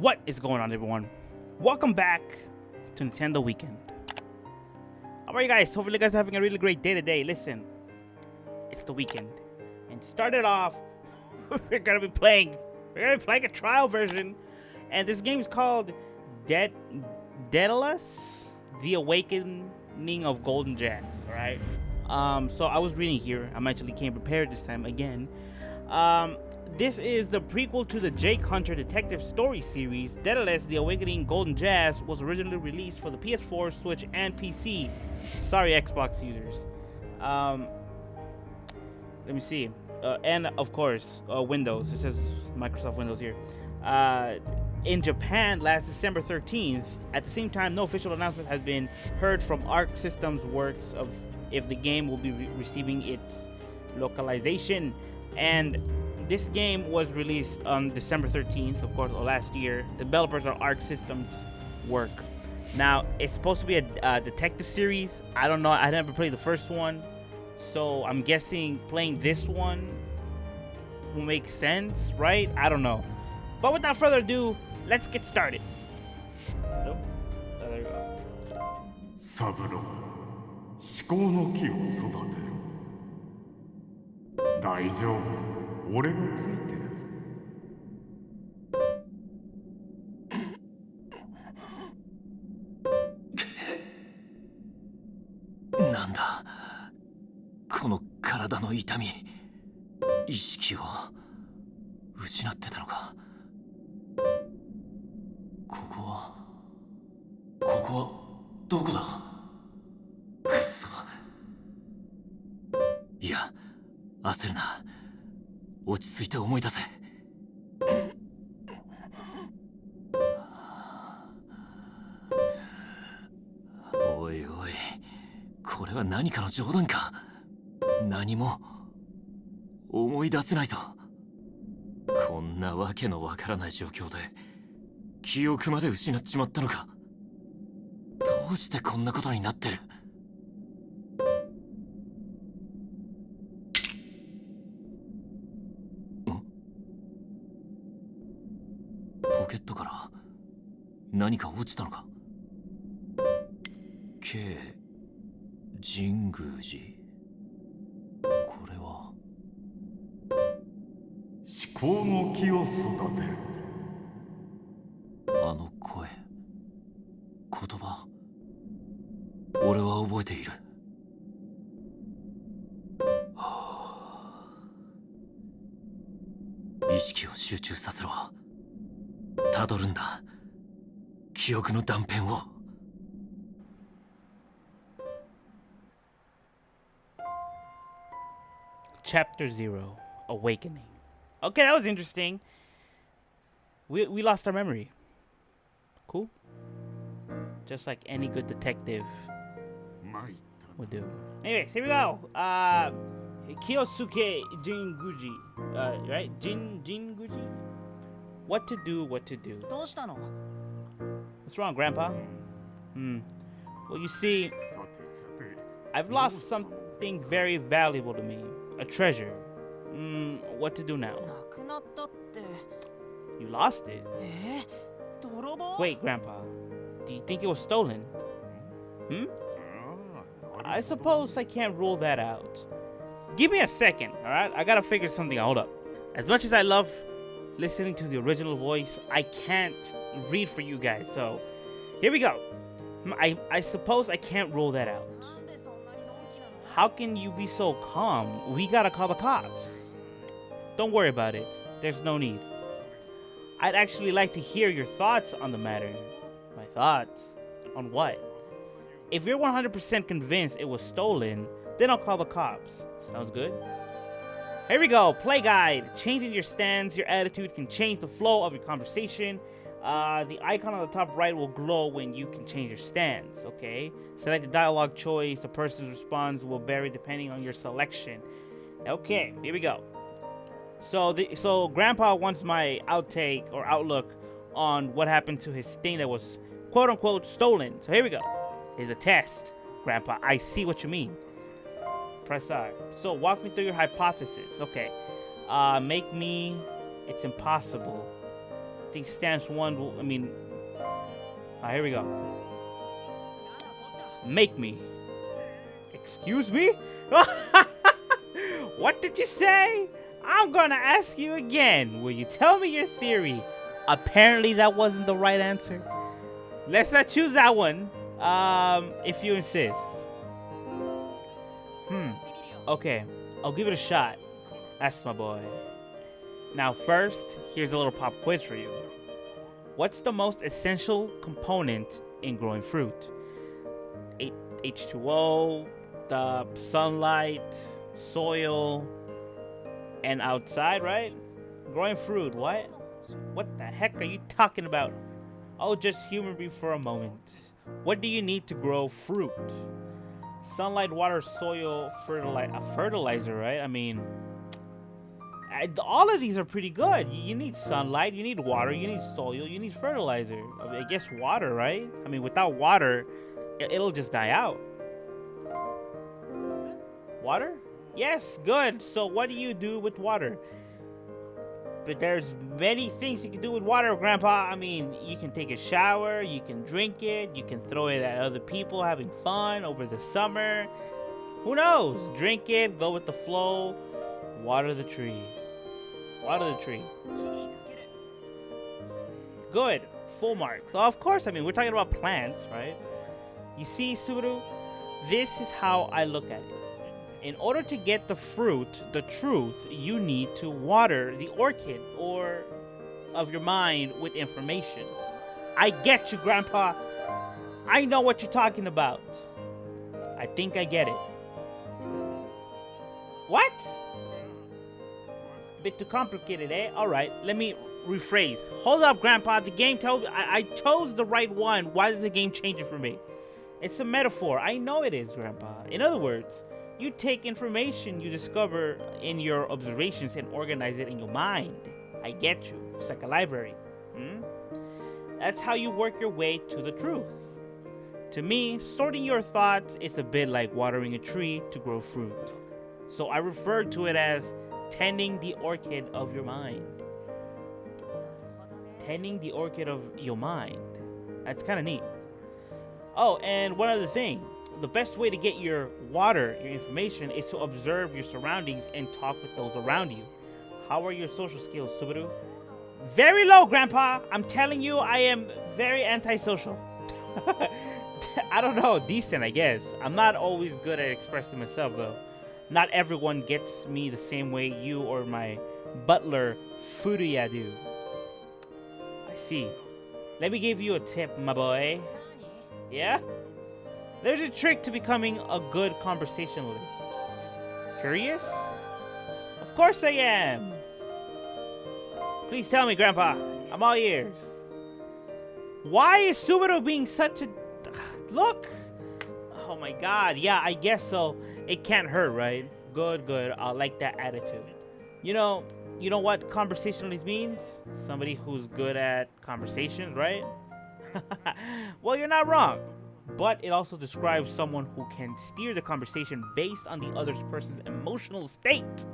What is going on, everyone? Welcome back to Nintendo Weekend. How are you guys? Hopefully you guys are having a really great day today. Listen, it's the weekend. And to start it off, we're gonna be playing a trial version. And this game is called Deadalus, The Awakening of Golden Jazz. Alright? So I was reading here. I'm actually came prepared this time again. This is the prequel to the Jake Hunter detective story series. Deadalus, The Awakening Golden Jazz was originally released for the PS4, Switch, and PC. Sorry, Xbox users. Let me see. And of course, Windows. It says Microsoft Windows here. In Japan last December 13th. At the same time, no official announcement has been heard from Arc Systems Works of if the game will be receiving its localization. And this game was released on December 13th, of course, last year. The developers are Arc Systems Work. Now, it's supposed to be a detective series. I don't know. I never played the first one. So I'm guessing playing this one will make sense, right? I don't know. But without further ado, let's get started. Nope. Oh, there you go. Saburo, 思考の木を育てる。大丈夫。俺がついてる。なんだこの体の痛み、意識を失ってたのか。ここはどこだ。くそ。いや、焦るな。落ち着いて思い出せ。おいおい、これは何かの冗談か。何も思い出せないぞ。こんなわけのわからない状況で記憶まで失っちまったのか。どうしてこんなことになってる。ポケットから何か落ちたのか。K 神宮寺。これは思考の木を育てる。あの声、言葉、俺は覚えている。意識を集中させろ。たどるんだ、記憶の断片を。Chapter 0, Awakening. Okay, that was interesting. We lost our memory. Cool. Just like any good detective would do. Anyways, here we go. Kiyosuke Jinguji. Right? Jinguji? What to do. What's wrong, Grandpa? Well, you see, I've lost something very valuable to me. A treasure. What to do now? You lost it? Wait, Grandpa. Do you think it was stolen? I suppose I can't rule that out. Give me a second, alright? I gotta figure something out. Hold up. As much as I love listening to the original voice, I can't read for you guys, so here we go. I suppose I can't rule that out. How can you be so calm? We gotta call the cops. Don't worry about it. There's no need. I'd actually like to hear your thoughts on the matter. My thoughts? On what? If you're 100% convinced it was stolen, then I'll call the cops. Sounds good? Here we go. Play guide. Changing your stance, your attitude can change the flow of your conversation. The icon on the top right will glow when you can change your stance, okay? Select the dialogue choice. The person's response will vary depending on your selection. Okay, here we go. So Grandpa wants my outtake or outlook on what happened to his thing that was quote-unquote stolen. So here we go. It's a test, Grandpa. I see what you mean. Press R. So walk me through your hypothesis. Okay. Make me... It's impossible. think stance 1 will, I mean... Alright, here we go. Make me. Excuse me? What did you say? I'm gonna ask you again. Will you tell me your theory? Apparently that wasn't the right answer. Let's not choose that one. If you insist. Okay, I'll give it a shot. That's my boy. Now first, here's a little pop quiz for you. What's the most essential component in growing fruit? H2O, the sunlight, soil, and outside, right? Growing fruit, what? What the heck are you talking about? I'll just humor me for a moment. What do you need to grow fruit? Sunlight, water, soil, fertilizer, right? I mean, all of these are pretty good. You need sunlight, you need water, you need soil, you need fertilizer. I guess water, right? I mean, without water, it'll just die out. Water? Yes, good. So what do you do with water? But there's many things you can do with water, Grandpa. I mean, you can take a shower, you can drink it, you can throw it at other people having fun over the summer. Who knows? Drink it, go with the flow, water the tree. Water the tree. Good. Full marks. So of course, I mean, we're talking about plants, right? You see, Saburo, this is how I look at it. In order to get the fruit, the truth, you need to water the orchid or of your mind with information. I get you, Grandpa. I know what you're talking about. I think I get it. What? Bit too complicated, eh? Alright, let me rephrase. Hold up, Grandpa. The game tells I chose the right one. Why is the game changing for me? It's a metaphor. I know it is, Grandpa. In other words, you take information you discover in your observations and organize it in your mind. I get you. It's like a library. That's how you work your way to the truth. To me, sorting your thoughts is a bit like watering a tree to grow fruit. So I refer to it as tending the orchid of your mind. Tending the orchid of your mind. That's kind of neat. Oh, and one other thing. The best way to get your water, your information, is to observe your surroundings and talk with those around you. How are your social skills, Saburo? Very low, Grandpa. I'm telling you, I am very antisocial. I don't know, decent, I guess. I'm not always good at expressing myself, though. Not everyone gets me the same way you or my butler, Furuya, do. I see. Let me give you a tip, my boy. Yeah? There's a trick to becoming a good conversationalist. Curious? Of course I am. Please tell me, Grandpa. I'm all ears. Why is Saburo being such a... Look! Oh my god. Yeah, I guess so. It can't hurt, right? Good, good. I like that attitude. You know what conversationalist means? Somebody who's good at conversations, right? Well, you're not wrong. But it also describes someone who can steer the conversation based on the other person's emotional state.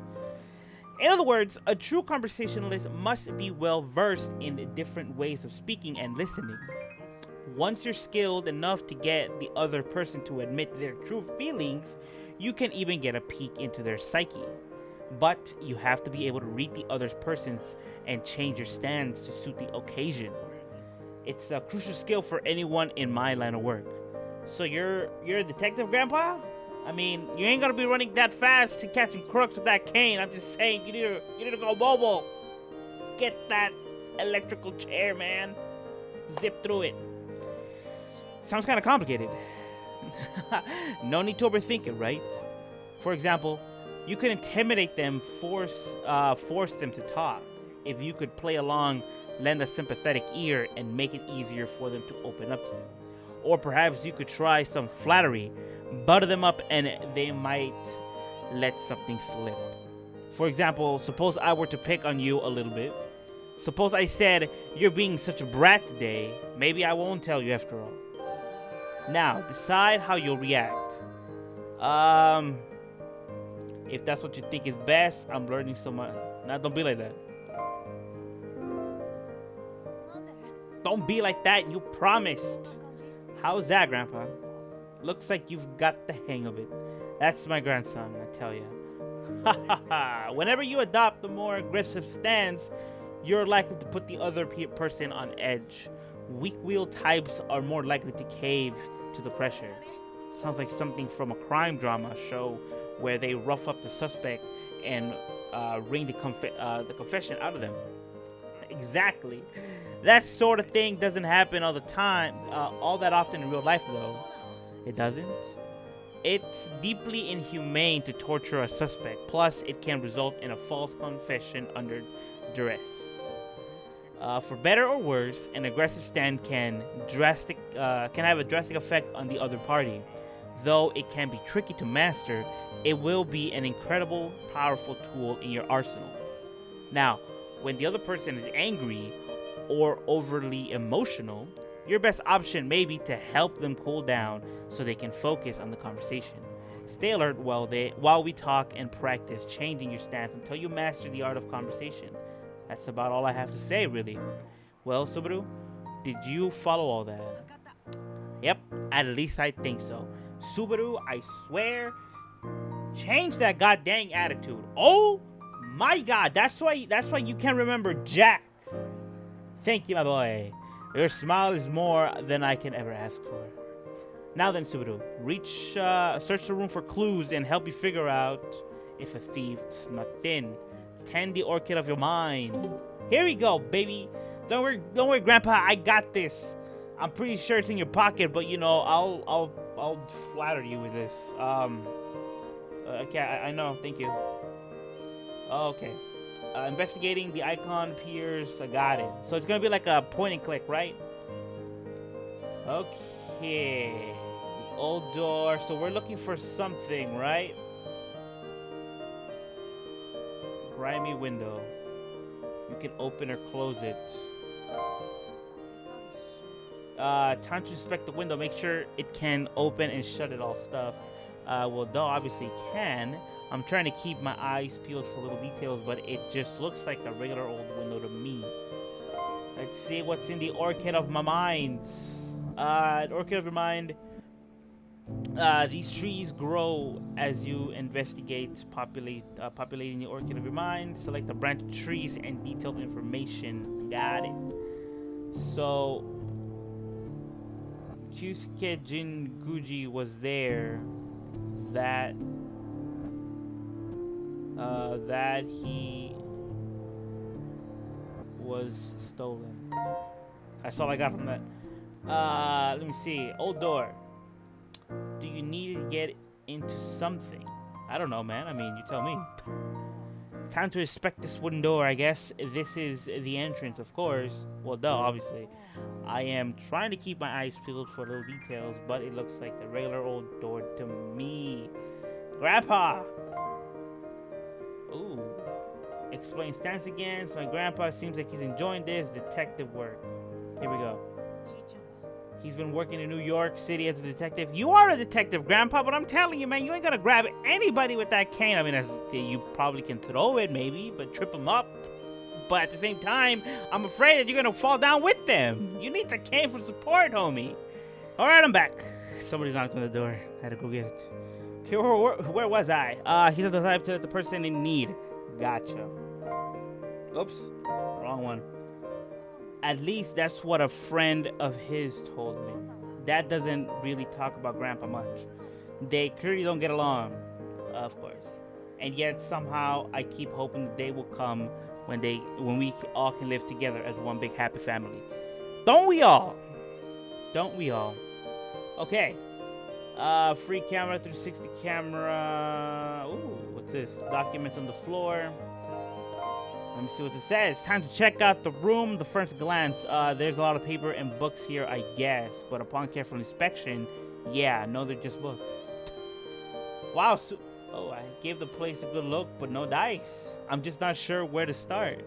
In other words, a true conversationalist must be well versed in different ways of speaking and listening. Once you're skilled enough to get the other person to admit their true feelings, you can even get a peek into their psyche. But you have to be able to read the other person's and change your stance to suit the occasion. It's a crucial skill for anyone in my line of work. So you're a detective, Grandpa? I mean, you ain't gonna be running that fast to catching crooks with that cane. I'm just saying, you need to go mobile. Get that electrical chair, man. Zip through it. Sounds kind of complicated. No need to overthink it, right? For example, you could intimidate them, force them to talk. If you could play along, lend a sympathetic ear, and make it easier for them to open up to you. Or perhaps you could try some flattery, butter them up, and they might let something slip. For example, suppose I were to pick on you a little bit. Suppose I said, you're being such a brat today. Maybe I won't tell you after all. Now, decide how you'll react. If that's what you think is best, I'm learning so much. Now, don't be like that. Don't be like that. You promised. How's that, Grandpa? Looks like you've got the hang of it. That's my grandson, I tell ya. Ha ha ha. Whenever you adopt the more aggressive stance, you're likely to put the other person on edge. Weak-willed types are more likely to cave to the pressure. Sounds like something from a crime drama show where they rough up the suspect and wring the confession out of them. Exactly. That sort of thing doesn't happen all the time, all that often in real life, though. It doesn't? It's deeply inhumane to torture a suspect. Plus, it can result in a false confession under duress. For better or worse, an aggressive stand can have a drastic effect on the other party. Though it can be tricky to master, it will be an incredible, powerful tool in your arsenal. Now, when the other person is angry or overly emotional, your best option may be to help them cool down so they can focus on the conversation. Stay alert while we talk and practice changing your stance until you master the art of conversation. That's about all I have to say, really. Well, Saburo, did you follow all that? Yep, at least I think so. Subaru, I swear, change that goddamn attitude. Oh my god, that's why you can't remember Jack. Thank you, my boy. Your smile is more than I can ever ask for. Now then, Subaru, search the room for clues and help you figure out if a thief snuck in. Tend the orchid of your mind. Here we go, baby. Don't worry, Grandpa. I got this. I'm pretty sure it's in your pocket, but you know, I'll flatter you with this. Okay, I know. Thank you. Okay. Investigating the icon appears. I got it. So it's gonna be like a point and click, right? Okay. The old door. So we're looking for something, right? Grimy window. You can open or close it. Time to inspect the window. Make sure it can open and shut it all stuff. Well, duh, obviously can. I'm trying to keep my eyes peeled for little details, but it just looks like a regular old window to me. Let's see what's in the orchid of my mind. Orchid of your mind. These trees grow as you investigate, populating the orchid of your mind. Select the branch of trees and detailed information. Got it. So, Kyusuke Jinguji was there. That he was stolen. That's all I got from that. Let me see. Old door. Do you need to get into something? I don't know, man. I mean, you tell me. Time to inspect this wooden door, I guess. This is the entrance, of course. Well, duh, obviously. I am trying to keep my eyes peeled for little details, but it looks like the regular old door to me. Grandpa! Ooh. Explain stance again. So my grandpa seems like he's enjoying this detective work. Here we go. He's been working in New York City as a detective. You are a detective, Grandpa, but I'm telling you, man, you ain't gonna grab anybody with that cane. I mean, you probably can throw it, maybe, but trip them up. But at the same time, I'm afraid that you're gonna fall down with them. You need the cane for support, homie. All right, I'm back. Somebody knocked on the door. I had to go get it. Okay, where was I? He's the type to let the person in need. Gotcha. Oops, wrong one. At least that's what a friend of his told me. That doesn't really talk about Grandpa much. They clearly don't get along, of course. And yet somehow I keep hoping the day will come when we all can live together as one big happy family. Don't we all? Don't we all? Okay. Free camera, 360 camera. Ooh, what's this? Documents on the floor. Let me see what it says. Time to check out the room. The first glance, there's a lot of paper and books here, I guess. But upon careful inspection, yeah, no, they're just books. Wow. Oh, I gave the place a good look, but no dice. I'm just not sure where to start.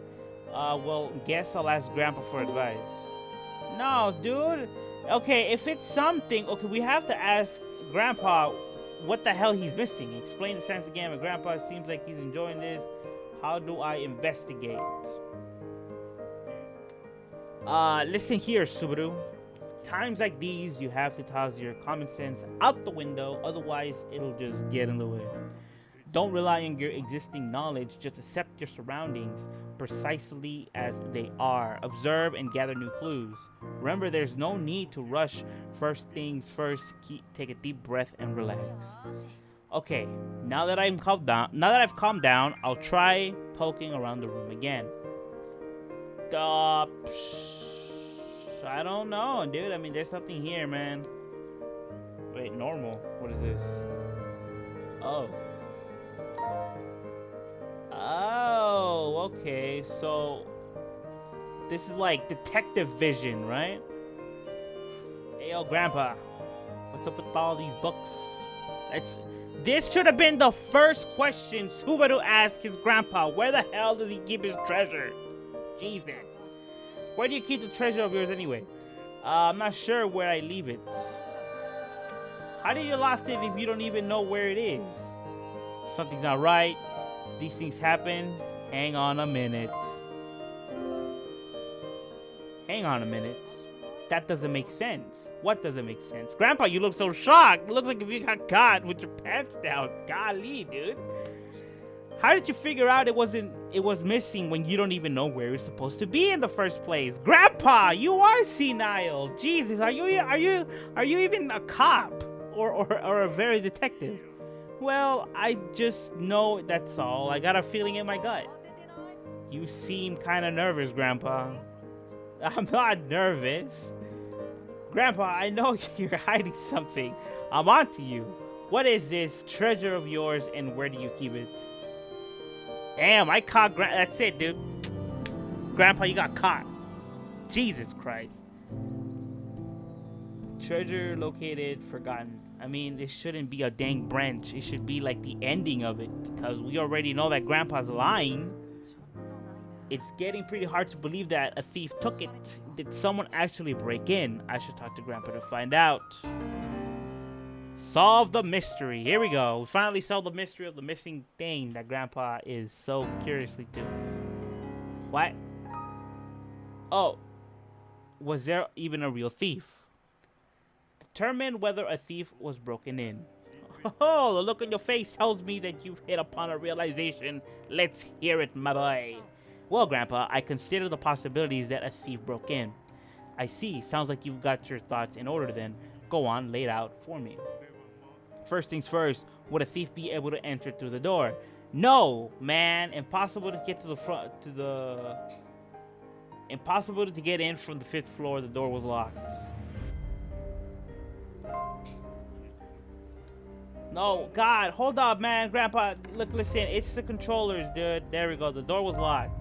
Well, guess I'll ask Grandpa for advice. No, dude. Okay, if it's something, okay, we have to ask Grandpa what the hell he's missing. Explain the sense again. My Grandpa seems like he's enjoying this. How do I investigate? Listen here, Subaru. Times like these, you have to toss your common sense out the window, otherwise it'll just get in the way. Don't rely on your existing knowledge, just accept your surroundings precisely as they are. Observe and gather new clues. Remember, there's no need to rush. First things first, take a deep breath and relax. Okay, now that I've calmed down, I'll try poking around the room again. I don't know, dude. I mean, there's something here, man. Wait, normal. What is this? Oh. Oh, okay. So this is like detective vision, right? Hey, yo, Grandpa. What's up with all these books? This should have been the first question Subaru asked his grandpa. Where the hell does he keep his treasure? Jesus. Where do you keep the treasure of yours anyway? I'm not sure where I leave it. How do you lost it if you don't even know where it is? Something's not right. These things happen. Hang on a minute. Hang on a minute. That doesn't make sense. What doesn't make sense? Grandpa, you look so shocked. It looks like if you got caught with your pants down. Golly, dude. How did you figure out it was missing when you don't even know where it's supposed to be in the first place? Grandpa, you are senile. Jesus, are you even a cop or a very detective? Well, I just know that's all. I got a feeling in my gut. You seem kind of nervous, Grandpa. I'm not nervous. Grandpa, I know you're hiding something. I'm onto you. What is this treasure of yours and where do you keep it? Damn, I caught that's it, dude. Grandpa, you got caught. Jesus Christ. Treasure located, forgotten. I mean, this shouldn't be a dang branch. It should be like the ending of it because we already know that Grandpa's lying. It's getting pretty hard to believe that a thief took it. Did someone actually break in? I should talk to Grandpa to find out. Solve the mystery. Here we go. We finally solved the mystery of the missing thing that Grandpa is so curiously doing. What? Oh. Was there even a real thief? Determine whether a thief was broken in. Oh, the look on your face tells me that you've hit upon a realization. Let's hear it, my boy. Well, Grandpa, I consider the possibilities that a thief broke in. I see. Sounds like you've got your thoughts in order then. Go on, lay it out for me. First things first, would a thief be able to enter through the door? No, man. Impossible to get to the front, Impossible to get in from the 5th floor. The door was locked. No, God, hold up, man. Grandpa, look, listen. It's the controllers, dude. There we go. The door was locked.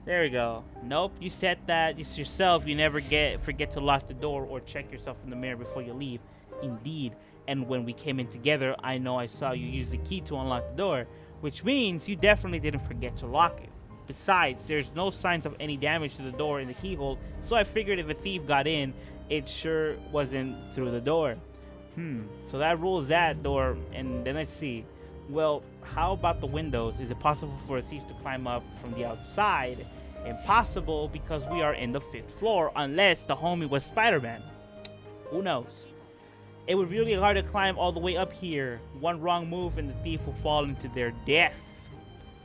There we go. Nope, you said that. It's yourself. You never forget to lock the door or check yourself in the mirror before you leave. Indeed. And when we came in together, I know I saw you use the key to unlock the door, which means you definitely didn't forget to lock it. Besides, there's no signs of any damage to the door in the keyhole, so I figured if a thief got in, it sure wasn't through the door. So that rules that door, and then let's see. Well, how about the windows? Is it possible for a thief to climb up from the outside? Impossible because we are in the 5th floor, unless the homie was Spider-Man. Who knows? It would be really hard to climb all the way up here. One wrong move and the thief will fall into their death.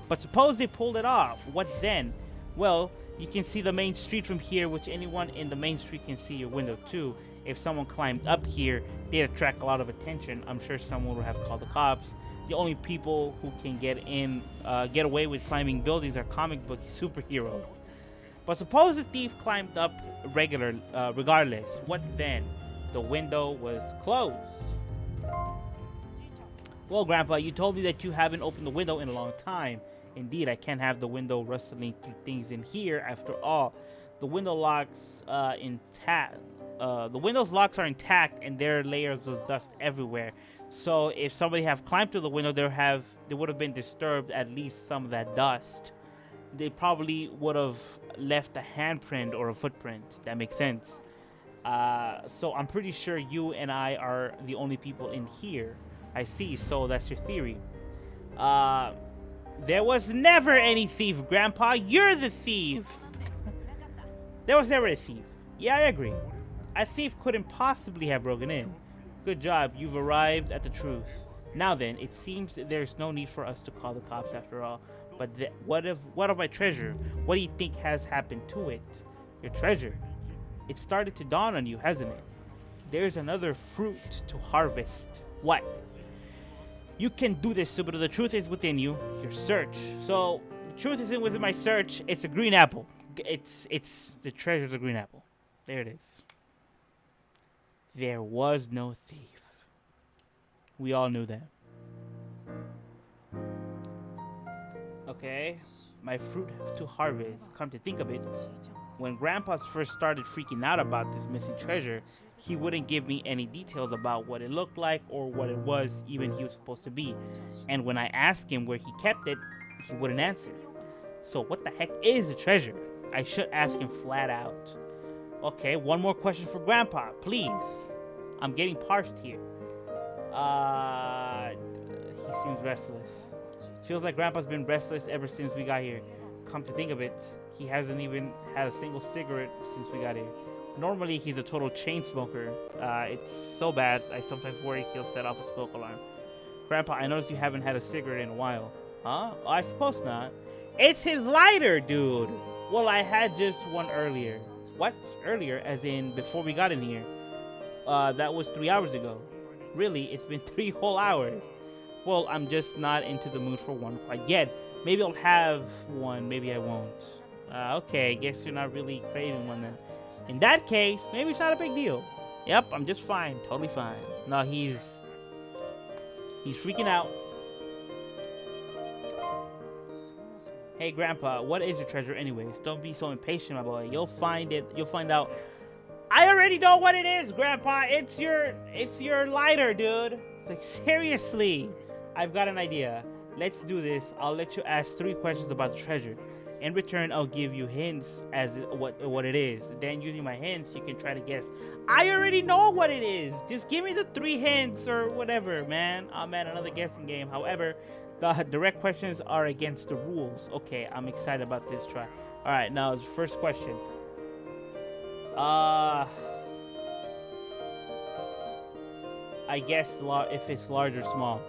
But suppose they pulled it off. What then? Well, you can see the main street from here, which anyone in the main street can see your window too. If someone climbed up here, they'd attract a lot of attention. I'm sure someone would have called the cops. The only people who can get away with climbing buildings are comic book superheroes. But suppose the thief climbed up regardless. What then? The window was closed. Well, Grandpa, you told me that you haven't opened the window in a long time. Indeed, I can't have the window rustling through things in here. After all, the window locks intact. The window's locks are intact, and there are layers of dust everywhere. So if somebody have climbed through the window, they would have been disturbed at least some of that dust. They probably would have left a handprint or a footprint. That makes sense. So I'm pretty sure you and I are the only people in here. I see. So that's your theory. There was never any thief, Grandpa. You're the thief. There was never a thief. Yeah, I agree. A thief couldn't possibly have broken in. Good job, you've arrived at the truth. Now then, it seems that there's no need for us to call the cops after all. But what of my treasure? What do you think has happened to it? Your treasure? It started to dawn on you, hasn't it? There's another fruit to harvest. What? You can do this, Saburo. The truth is within you. Your search. So, the truth isn't within my search. It's a green apple. It's the treasure of the green apple. There it is. There was no thief. We all knew that. Okay, my fruit to harvest. Come to think of it, when Grandpa first started freaking out about this missing treasure, he wouldn't give me any details about what it looked like or what it was even he was supposed to be. And when I asked him where he kept it, he wouldn't answer. So what the heck is the treasure? I should ask him flat out. Okay, one more question for Grandpa, please. I'm getting parched here. He seems restless. Feels like Grandpa's been restless ever since we got here. Come to think of it, he hasn't even had a single cigarette since we got here. Normally, he's a total chain smoker. It's so bad, I sometimes worry he'll set off a smoke alarm. Grandpa, I noticed you haven't had a cigarette in a while. Huh? Oh, I suppose not. It's his lighter, dude! Well, I had just one earlier. What? Earlier? As in, before we got in here. That was 3 hours ago. Really? It's been 3 whole hours. Well, I'm just not into the mood for one quite yet. Maybe I'll have one, maybe I won't. Okay, guess you're not really craving one then. In that case, maybe it's not a big deal. Yep, I'm just fine, totally fine. No, he's freaking out. Hey, Grandpa, what is your treasure anyways? Don't be so impatient, my boy. You'll find it. You'll find out. I already know what it is, Grandpa. It's your lighter, dude. Like, seriously. I've got an idea. Let's do this. I'll let you ask 3 questions about the treasure. In return, I'll give you hints as what it is. Then, using my hints, you can try to guess. I already know what it is. Just give me the 3 hints or whatever, man. Oh, man, another guessing game. However, the direct questions are against the rules. Okay, I'm excited about this try. All right, now, the first question. I guess if it's large or small.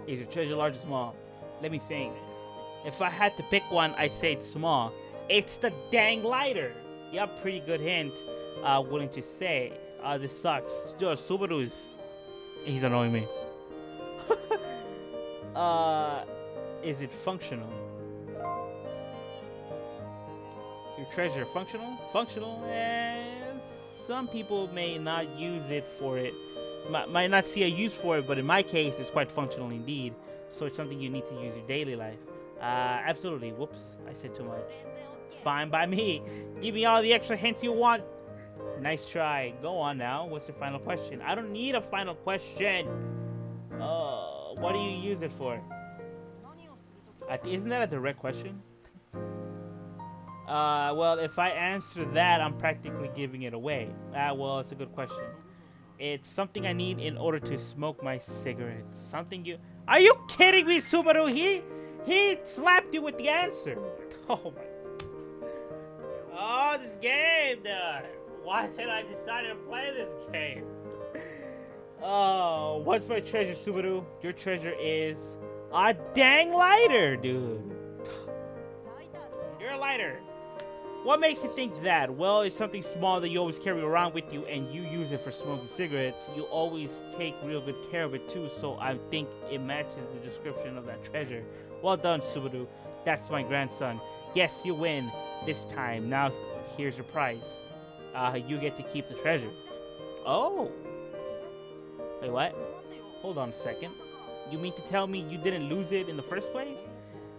Is your treasure large or small? Let me think. If I had to pick one, I'd say it's small. It's the dang lighter. Yep, pretty good hint. Wouldn't you say? This sucks. Dude, Saburo he's annoying me. Is it functional? Your treasure functional? Functional? Some people may not use it for it. Might not see a use for it, but in my case, it's quite functional indeed. So it's something you need to use in your daily life. Absolutely. Whoops, I said too much. Fine by me. Give me all the extra hints you want. Nice try. Go on now. What's your final question? I don't need a final question. What do you use it for? Isn't that a direct question? Well, if I answer that, I'm practically giving it away. Well, it's a good question. It's something I need in order to smoke my cigarettes. Something you... Are you kidding me, Saburo? He slapped you with the answer. Oh, my... Oh, this game, dude. Why did I decide to play this game? Oh, what's my treasure, Saburo? Your treasure is a dang lighter, dude. You're a lighter. What makes you think that? Well, it's something small that you always carry around with you and you use it for smoking cigarettes. You always take real good care of it too, so I think it matches the description of that treasure. Well done, Saburo. That's my grandson. Yes, you win this time. Now, here's your prize. You get to keep the treasure. Oh. Wait, what? Hold on a second. You mean to tell me you didn't lose it in the first place?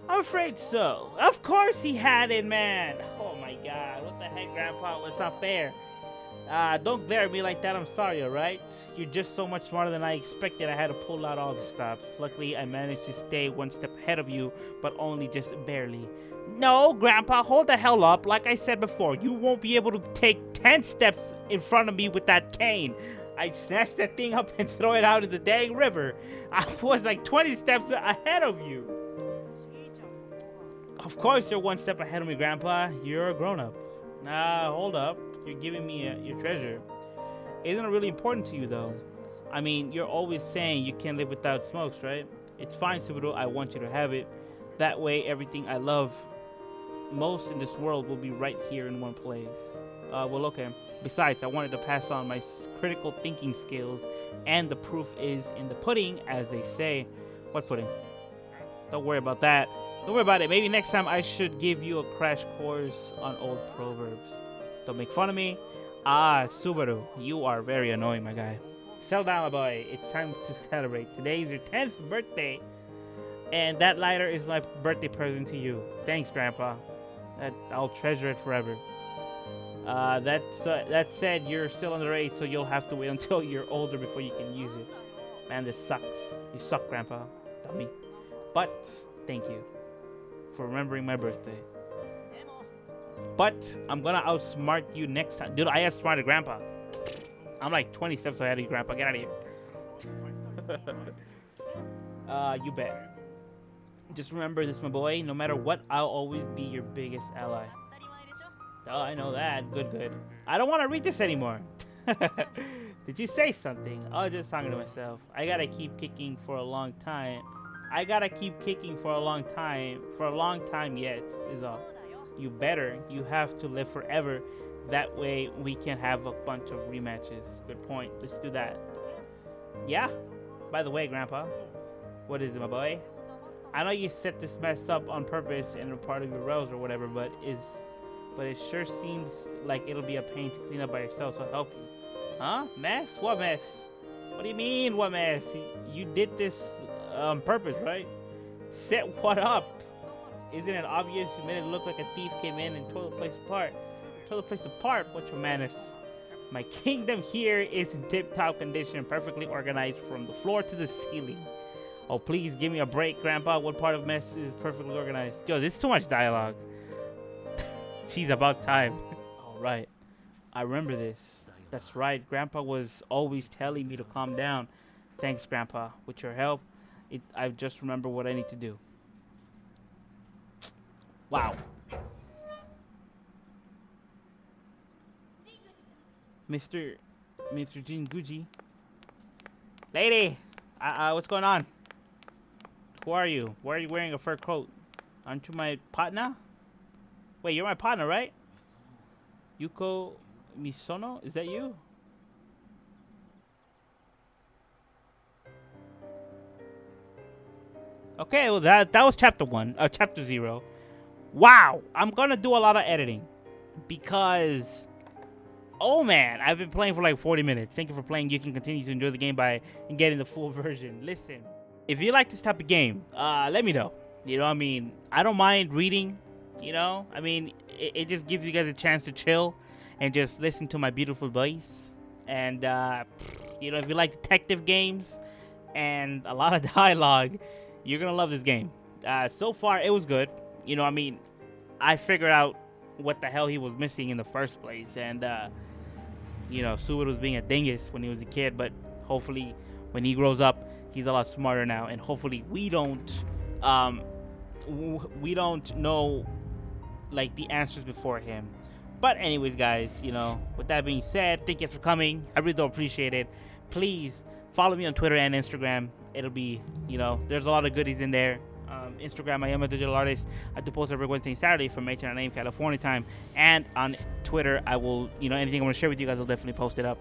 I'm afraid so. Of course he had it, man. Oh my god. What the heck, Grandpa? It's not fair. Don't glare at me like that. I'm sorry, alright? You're just so much smarter than I expected. I had to pull out all the stops. Luckily, I managed to stay one step ahead of you, but only just barely. No, Grandpa, hold the hell up. Like I said before, you won't be able to take 10 steps in front of me with that cane. I'd snatch that thing up and throw it out in the dang river. I was like 20 steps ahead of you. Of course you're one step ahead of me, Grandpa. You're a grown-up. Hold up. You're giving me your treasure. Isn't it really important to you, though? I mean, you're always saying you can't live without smokes, right? It's fine, Saburo. I want you to have it. That way, everything I love most in this world will be right here in one place. Well, okay. Besides, I wanted to pass on my critical thinking skills, and the proof is in the pudding, as they say. What pudding? Don't worry about that. Don't worry about it. Maybe next time I should give you a crash course on old proverbs. Don't make fun of me. Subaru, you are very annoying, my guy. Settle down, my boy. It's time to celebrate. Today is your 10th birthday, and that lighter is my birthday present to you. Thanks, Grandpa. I'll treasure it forever. That said, you're still underage, so you'll have to wait until you're older before you can use it. Man, this sucks. You suck, Grandpa. Dummy. But thank you for remembering my birthday. But I'm gonna outsmart you next time. Dude, I outsmarted Grandpa. I'm like 20 steps ahead of you, Grandpa. Get out of here. You bet. Just remember this, my boy. No matter what, I'll always be your biggest ally. Oh, I know that. Good. I don't want to read this anymore. Did you say something? I was just talking to myself. I gotta keep kicking for a long time. For a long time, yes, is all. You better. You have to live forever. That way we can have a bunch of rematches. Good point. Let's do that. Yeah? By the way, Grandpa. What is it, my boy? I know you set this mess up on purpose in a part of your rows or whatever, but it sure seems like it'll be a pain to clean up by yourself, so I'll help you. Huh? Mess? What mess? What do you mean, what mess? You did this on purpose, right? Set what up? Isn't it obvious? You made it look like a thief came in and tore the place apart. What's your manners? My kingdom here is in tip-top condition, perfectly organized from the floor to the ceiling. Oh, please give me a break, Grandpa. What part of mess is perfectly organized? Yo, this is too much dialogue. Jeez, about time. All right. I remember this. That's right. Grandpa was always telling me to calm down. Thanks, Grandpa. With your help, I just remember what I need to do. Wow. Mr. Jinguji. Lady! What's going on? Who are you? Why are you wearing a fur coat? Aren't you my partner? Wait, you're my partner, right? Yuko Misono? Is that you? Okay, well that was chapter 1, chapter 0. Wow, I'm gonna do a lot of editing because, oh man, I've been playing for like 40 minutes. Thank you for playing. You can continue to enjoy the game by getting the full version. Listen, if you like this type of game, let me know. You know what I mean? I don't mind reading, you know? I mean, it just gives you guys a chance to chill and just listen to my beautiful voice. And, you know, if you like detective games and a lot of dialogue, you're gonna love this game. So far, it was good. You know, I mean, I figured out what the hell he was missing in the first place. And, you know, Subaru was being a dingus when he was a kid. But hopefully, when he grows up, he's a lot smarter now. And hopefully, we don't know, like, the answers before him. But anyways, guys, you know, with that being said, thank you for coming. I really do appreciate it. Please follow me on Twitter and Instagram. It'll be, you know, there's a lot of goodies in there. Instagram, I am a digital artist. I do post every Wednesday and Saturday from 8 to 9 a.m. California time. And on Twitter, I will, you know, anything I want to share with you guys, I'll definitely post it up.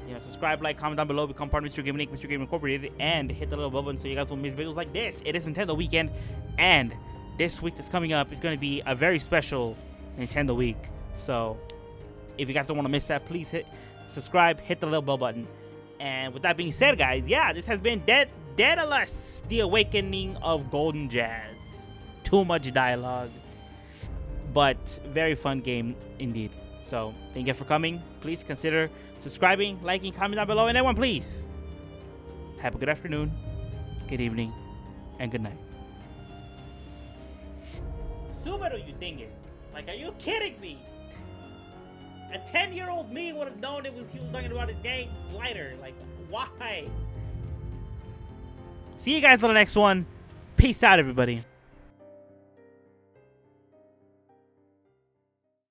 You know, subscribe, like, comment down below, become part of Mr. Gaming Inc., Mr. Gaming Incorporated, and hit the little bell button so you guys will miss videos like this. It is Nintendo Weekend, and this week that's coming up is going to be a very special Nintendo Week. So, if you guys don't want to miss that, please subscribe, hit the little bell button. And with that being said, guys, yeah, this has been Deadalus, The Awakening of Golden Jazz. Too much dialogue, but very fun game indeed. So, thank you for coming. Please consider subscribing, liking, comment down below, and everyone, please have a good afternoon, good evening, and good night. Subaru, you dingus. Like, are you kidding me? A 10-year-old me would have known he was talking about a dang glider. Like, why? See you guys on the next one. Peace out, everybody.